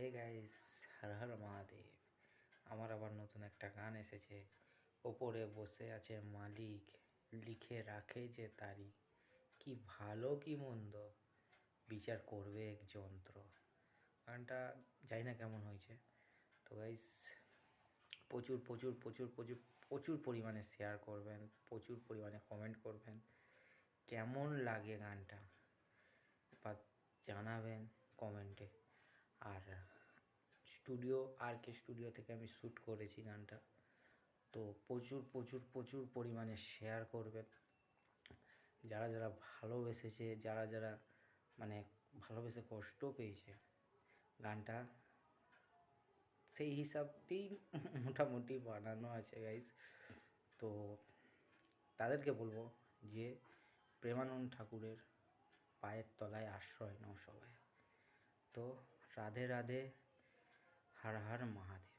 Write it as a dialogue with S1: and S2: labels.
S1: Hey guys, Har Har Mahadev. আমার আবার নতুন একটা গান এসেছে। ওপরে বসে আছে মালিক, লিখে রাখে যে তারিখ। কি ভালো কি মন্দ বিচার করবে এক যন্ত্র। গানটা জানি না কেমন হয়েছে। তো গাইস, প্রচুর প্রচুর প্রচুর প্রচুর প্রচুর পরিমাণে শেয়ার করবেন, প্রচুর পরিমাণে কমেন্ট করবেন। কেমন লাগে গানটা বা জানাবেন কমেন্টে। আর স্টুডিও থেকে আমি শ্যুট করেছি গানটা। তো প্রচুর প্রচুর প্রচুর পরিমাণে শেয়ার করবেন। যারা যারা ভালোবেসেছে, যারা যারা মানে ভালোবেসে কষ্ট পেয়েছে, গানটা সেই হিসাবতেই মোটামুটি বানানো আছে গাইস। তো তাদেরকে বলবো যে প্রেমানন্দ ঠাকুরের পায়ের তলায় আশ্রয় নাও সবাই। তো রাধে রাধে, হর হর মহাদেব।